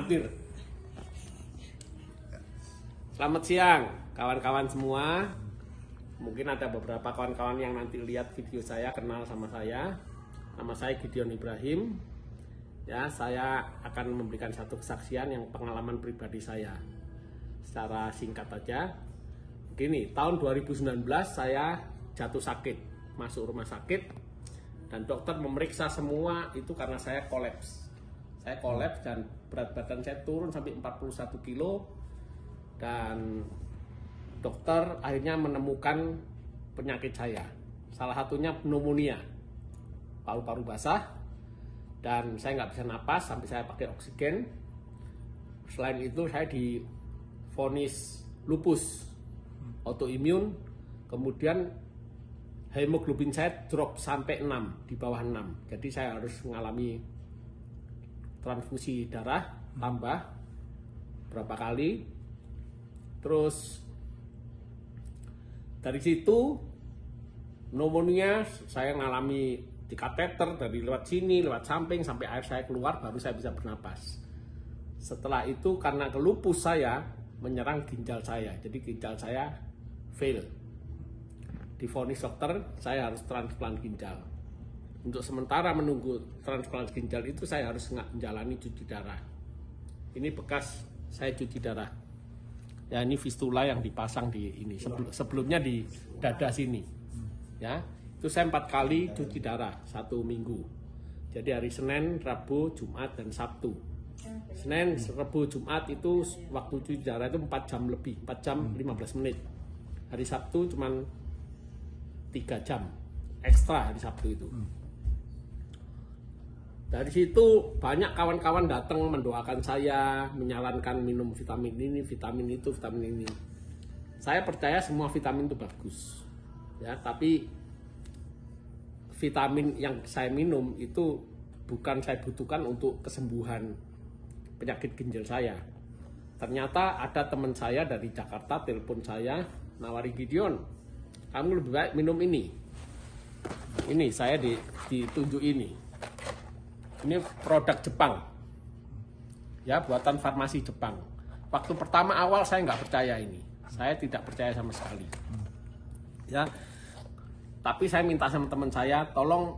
hampir. Selamat siang kawan-kawan semua. Mungkin ada beberapa kawan-kawan yang nanti lihat video saya kenal sama saya. Nama saya Gideon Ibrahim. Ya, saya akan memberikan satu kesaksian yang pengalaman pribadi saya. Secara singkat aja. Begini, tahun 2019 saya jatuh sakit, masuk rumah sakit, dan dokter memeriksa semua itu karena saya kolaps. Saya kolaps dan berat badan saya turun sampai 41 kilo, dan dokter akhirnya menemukan penyakit saya. Salah satunya pneumonia, paru-paru basah, dan saya nggak bisa napas sampai saya pakai oksigen. Selain itu saya divonis lupus autoimun, kemudian hemoglobin saya drop sampai 6, di bawah 6. Jadi saya harus mengalami transfusi darah tambah berapa kali. Terus dari situ pneumonia saya mengalami di kateter dari lewat sini, lewat samping sampai air saya keluar baru saya bisa bernapas. Setelah itu karena lupus saya menyerang ginjal saya, jadi ginjal saya fail. Divonis dokter saya harus transplant ginjal. Untuk sementara menunggu transplant ginjal itu saya harus menjalani cuci darah. Ini bekas saya cuci darah. Ya, ini fistula yang dipasang di ini. Sebelumnya di dada sini. Ya, itu saya 4 kali cuci darah 1 minggu. Jadi hari Senin, Rabu, Jumat, dan Sabtu. Senin, Rabu, Jumat itu waktu cuci darah itu 4 jam lebih, 4 jam 15 menit. Hari Sabtu cuman 3 jam ekstra hari Sabtu itu. Dari situ banyak kawan-kawan datang mendoakan saya, menyarankan minum vitamin ini, vitamin itu, vitamin ini. Saya percaya semua vitamin itu bagus. Ya, tapi vitamin yang saya minum itu bukan saya butuhkan untuk kesembuhan penyakit ginjal saya. Ternyata ada teman saya dari Jakarta telepon saya, nawari, Gideon, kamu lebih baik minum ini. Ini saya ditunjuk ini. Ini produk Jepang. Ya, buatan farmasi Jepang. Waktu pertama awal saya nggak percaya ini. Saya tidak percaya sama sekali. Ya. Tapi saya minta sama teman saya, tolong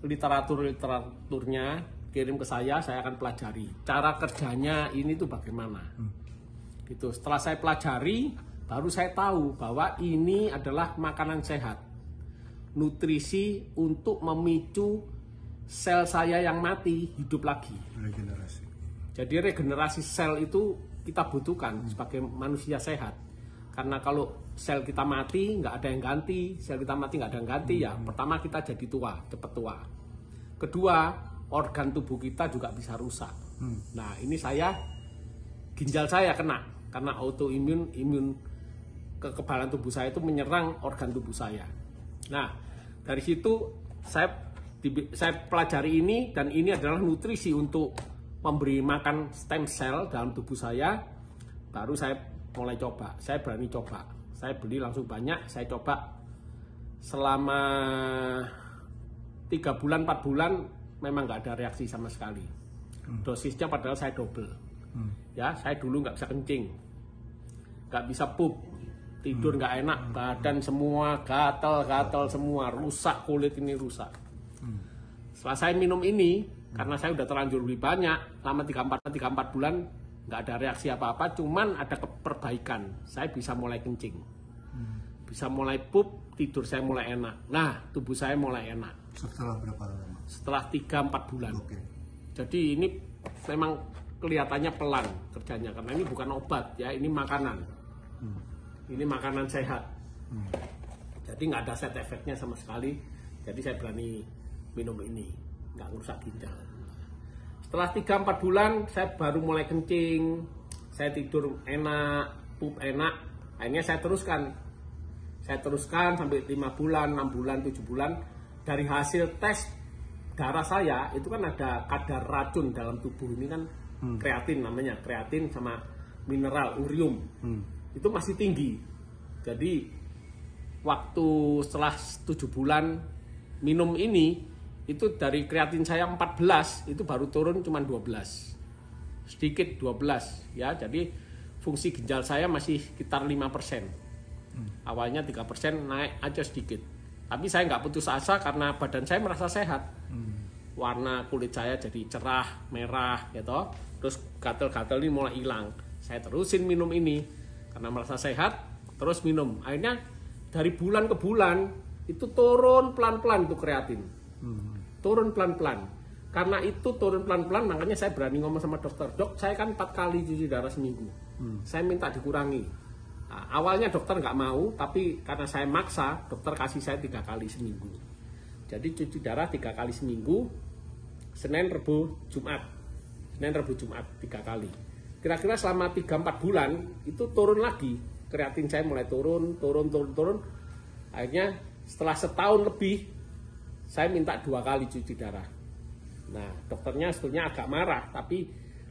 literaturnya kirim ke saya akan pelajari. Cara kerjanya ini tuh bagaimana. Gitu. Setelah saya pelajari, baru saya tahu bahwa ini adalah makanan sehat. Nutrisi untuk memicu sel saya yang mati hidup lagi. Regenerasi. Jadi regenerasi sel itu kita butuhkan sebagai manusia sehat. Karena kalau sel kita mati nggak ada yang ganti, sel kita mati nggak ada yang ganti, ya pertama kita jadi tua, cepat tua. Kedua, organ tubuh kita juga bisa rusak. Nah, ini ginjal saya kena karena autoimun, kekebalan tubuh saya itu menyerang organ tubuh saya. Nah, dari situ saya pelajari ini, dan ini adalah nutrisi untuk memberi makan stem cell dalam tubuh saya. Baru saya mulai coba, saya berani coba. Saya beli langsung banyak, saya coba selama 3 bulan, 4 bulan memang nggak ada reaksi sama sekali. Dosisnya padahal saya double. Ya, saya dulu nggak bisa kencing, nggak bisa pup, tidur nggak enak, badan semua gatal semua, rusak, kulit ini rusak. Setelah saya minum ini, karena saya udah terlanjur beli banyak, lama 3-4 bulan nggak ada reaksi apa-apa, cuman ada perbaikan. Saya bisa mulai kencing, bisa mulai pup, tidur saya mulai enak. Nah, tubuh saya mulai enak. Setelah berapa lama? Setelah 3-4 bulan. Oke. Jadi ini memang kelihatannya pelan kerjanya, karena ini bukan obat ya, ini makanan. Ini makanan sehat. Jadi nggak ada side effect-nya sama sekali. Jadi saya berani minum ini, nggak ngerusak ginjal. Setelah 3-4 bulan saya baru mulai kencing, saya tidur enak, pup enak. Akhirnya saya teruskan sampai 5 bulan, 6 bulan, 7 bulan. Dari hasil tes darah saya itu kan ada kadar racun dalam tubuh ini kan, kreatin namanya, kreatin sama mineral urium. Itu masih tinggi. Jadi waktu setelah 7 bulan minum ini, itu dari kreatin saya 14 itu baru turun cuma 12. sedikit 12 ya. Jadi fungsi ginjal saya masih sekitar 5%. Awalnya 3%, naik aja sedikit. Tapi saya nggak putus asa karena badan saya merasa sehat. Warna kulit saya jadi cerah, merah gitu. Terus gatal-gatal ini mulai hilang. Saya terusin minum ini karena merasa sehat, terus minum. Akhirnya dari bulan ke bulan itu turun pelan-pelan tuh kreatin. Turun pelan-pelan. Karena itu turun pelan-pelan, makanya saya berani ngomong sama dokter. Dok, saya kan 4 kali cuci darah seminggu. Saya minta dikurangi. Nah, awalnya dokter nggak mau, tapi karena saya maksa, dokter kasih saya 3 kali seminggu. Jadi cuci darah 3 kali seminggu, Senin, Rebu, Jumat. Senin, Rebu, Jumat 3 kali. Kira-kira selama 3-4 bulan itu turun lagi. Kreatin saya mulai turun. Akhirnya setelah setahun lebih, saya minta 2 kali cuci darah. Nah, dokternya sebetulnya agak marah, tapi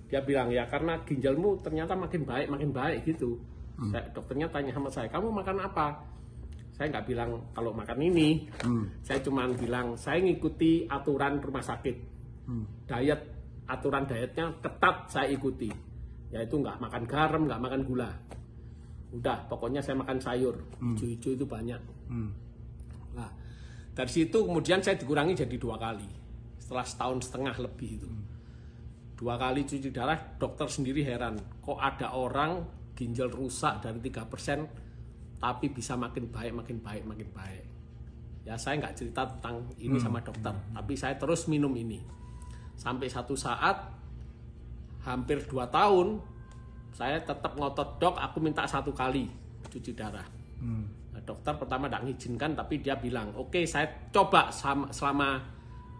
dia bilang ya karena ginjalmu ternyata makin baik gitu. Dokternya tanya sama saya, kamu makan apa? Saya nggak bilang kalau makan ini. Saya cuma bilang saya ngikuti aturan rumah sakit. Aturan dietnya ketat saya ikuti. Yaitu nggak makan garam, nggak makan gula. Udah, pokoknya saya makan sayur. Hijau-hijau itu banyak. Nah, dari situ kemudian saya dikurangi jadi 2 kali. Setelah setahun setengah lebih itu. 2 kali cuci darah, dokter sendiri heran. Kok ada orang ginjal rusak dari 3%, tapi bisa makin baik. Ya saya nggak cerita tentang ini sama dokter, tapi saya terus minum ini. Sampai satu saat, hampir 2 tahun, saya tetap ngotot, dok aku minta 1 kali cuci darah. Nah, dokter pertama tidak mengizinkan, tapi dia bilang oke, saya coba selama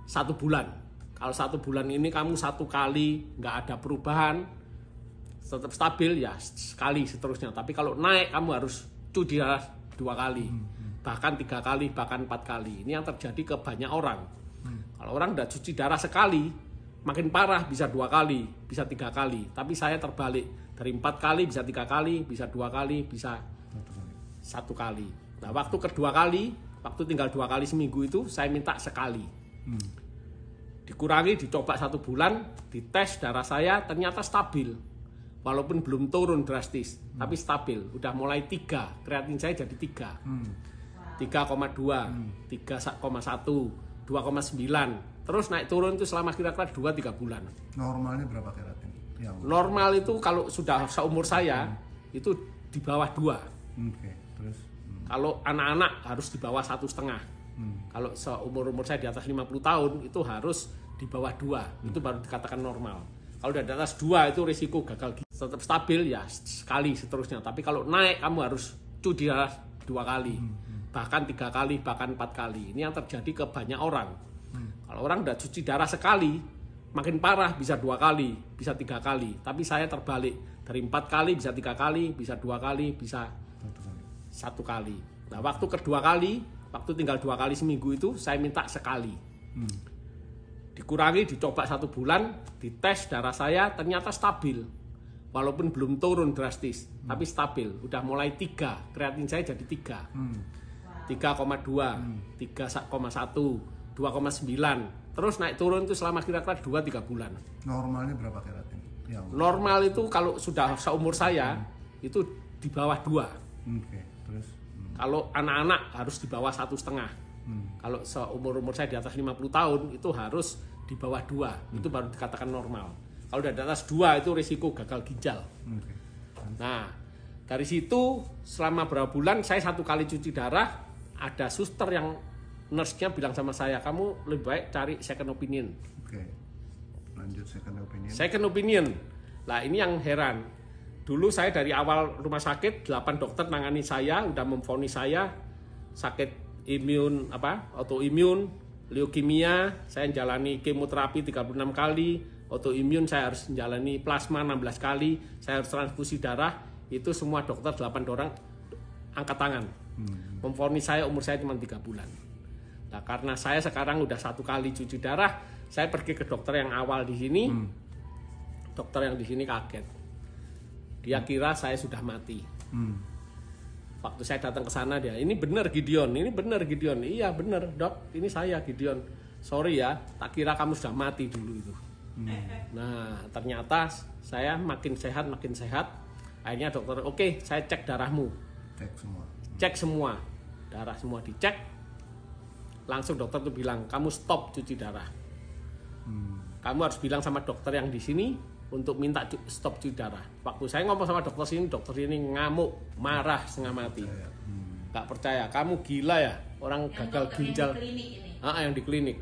1 bulan. Kalau 1 bulan ini kamu 1 kali nggak ada perubahan, tetap stabil ya sekali seterusnya. Tapi kalau naik kamu harus cuci darah 2 kali, bahkan 3 kali, bahkan 4 kali. Ini yang terjadi ke banyak orang. Kalau orang udah cuci darah sekali, makin parah bisa 2 kali, bisa 3 kali. Tapi saya terbalik, dari 4 kali bisa 3 kali, bisa 2 kali, bisa 1 kali. Nah waktu kedua kali, waktu tinggal 2 kali seminggu itu saya minta sekali. Dikurangi, dicoba 1 bulan, dites darah saya ternyata stabil. Walaupun belum turun drastis, tapi stabil. Udah mulai 3, kreatin saya jadi 3. 3,2, 3,1, 2,9. Terus naik turun itu selama kira-kira 2-3 bulan. Normalnya berapa kreatin? Normal itu kalau sudah seumur saya, itu di bawah 2. Oke, terus? Kalau anak-anak harus di bawah 1,5. Kalau seumur-umur saya di atas 50 tahun, itu harus di bawah 2. Itu baru dikatakan normal. Kalau udah di atas 2 itu risiko gagal ginjal. Tetap stabil ya sekali seterusnya. Tapi kalau naik kamu harus cuci darah 2 kali. Bahkan 3 kali, bahkan 4 kali. Ini yang terjadi ke banyak orang. Kalau orang udah cuci darah sekali, makin parah bisa 2 kali, bisa 3 kali. Tapi saya terbalik. Dari 4 kali bisa 3 kali, bisa 2 kali, bisa 1 kali. Nah waktu kedua kali, waktu tinggal 2 kali seminggu itu saya minta sekali. Dikurangi, dicoba 1 bulan, dites darah saya ternyata stabil. Walaupun belum turun drastis, tapi stabil. Udah mulai 3, kreatin saya jadi 3. 3,2, 3,1, 2,9. Terus naik turun itu selama kira-kira 2-3 bulan. Normalnya berapa kreatin? Normal itu kalau sudah seumur saya, itu di bawah 2. Oke, terus? Kalau anak-anak harus di bawah 1,5. Kalau seumur-umur saya di atas 50 tahun, itu harus di bawah 2. Itu baru dikatakan normal. Kalau udah di atas 2 itu risiko gagal ginjal. Nah, dari situ selama berapa bulan saya 1 kali cuci darah, ada suster yang nurse-nya bilang sama saya, kamu lebih baik cari second opinion. Oke, lanjut second opinion. Second opinion. Lah ini yang heran. Dulu saya dari awal rumah sakit, 8 dokter nangani saya, udah memvonis saya sakit autoimun, leukemia, saya jalani kemoterapi 36 kali, autoimun saya harus menjalani plasma 16 kali, saya harus transfusi darah, itu semua dokter 8 orang angkat tangan. Memvonis saya umur saya cuma 3 bulan. Nah, karena saya sekarang udah 1 kali cuci darah, saya pergi ke dokter yang awal di sini. Dokter yang di sini kaget. Dia kira saya sudah mati. Waktu saya datang ke sana dia, ini benar Gideon, ini benar Gideon. Iya benar dok, ini saya Gideon. Sorry ya, tak kira kamu sudah mati dulu itu. Nah, ternyata saya makin sehat. Akhirnya dokter, oke, saya cek darahmu. Cek semua. Cek semua. Darah semua dicek. Langsung dokter tuh bilang, kamu stop cuci darah. Kamu harus bilang sama dokter yang di sini untuk minta stop cuci darah. Waktu saya ngomong sama dokter ini ngamuk, marah setengah mati. Gak percaya, kamu gila ya, orang yang gagal ginjal. Yang di klinik.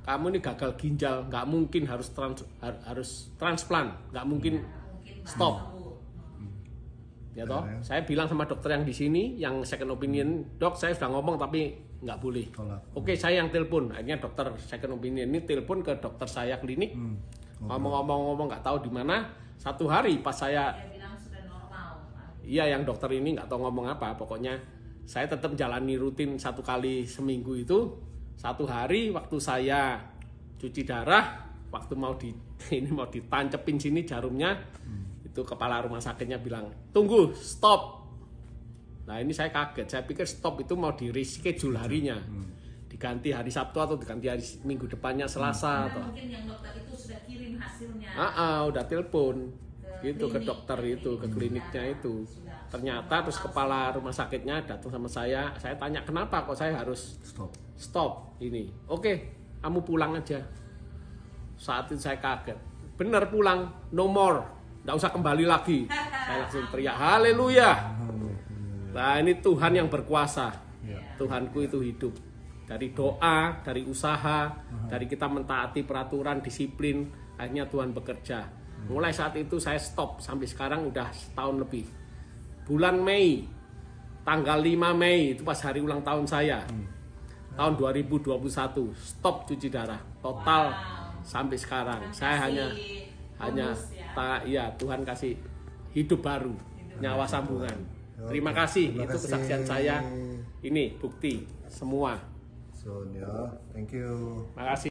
Kamu ini gagal ginjal, nggak mungkin harus transplant, nggak mungkin stop. Ya toh, saya bilang sama dokter yang di sini, yang second opinion, dok saya sudah ngomong tapi nggak boleh. Oke, saya yang telepon. Akhirnya dokter second opinion ini telepon ke dokter saya klinik, ngomong nggak tahu di mana. Satu hari pas saya, iya yang dokter ini nggak tahu ngomong apa, pokoknya saya tetap jalani rutin 1 kali seminggu itu. Satu hari waktu saya cuci darah, waktu mau ditancepin sini jarumnya, itu kepala rumah sakitnya bilang, tunggu, stop. Nah ini saya kaget, saya pikir stop itu mau di reschedule harinya, diganti hari Sabtu atau diganti hari Minggu depannya Selasa. Atau mungkin yang dokter itu sudah kirim hasilnya. Udah telepon gitu ke dokter itu, ke kliniknya itu. Ternyata terus kepala rumah sakitnya datang sama saya tanya kenapa kok saya harus stop ini. Oke, kamu pulang aja. Saat itu saya kaget, bener pulang, no more, nggak usah kembali lagi. Saya langsung teriak haleluya. Nah ini Tuhan yang berkuasa, Tuhanku itu hidup. Dari doa, dari usaha, dari kita mentaati peraturan, disiplin, akhirnya Tuhan bekerja. Mulai saat itu saya stop, sampai sekarang udah setahun lebih. Bulan Mei, tanggal 5 Mei, itu pas hari ulang tahun saya, tahun 2021, stop cuci darah, total sampai sekarang. Saya hanya Tuhan kasih hidup baru, nyawa sambungan. Terima kasih, itu kesaksian saya, ini bukti semua. So, thank you. Makasih.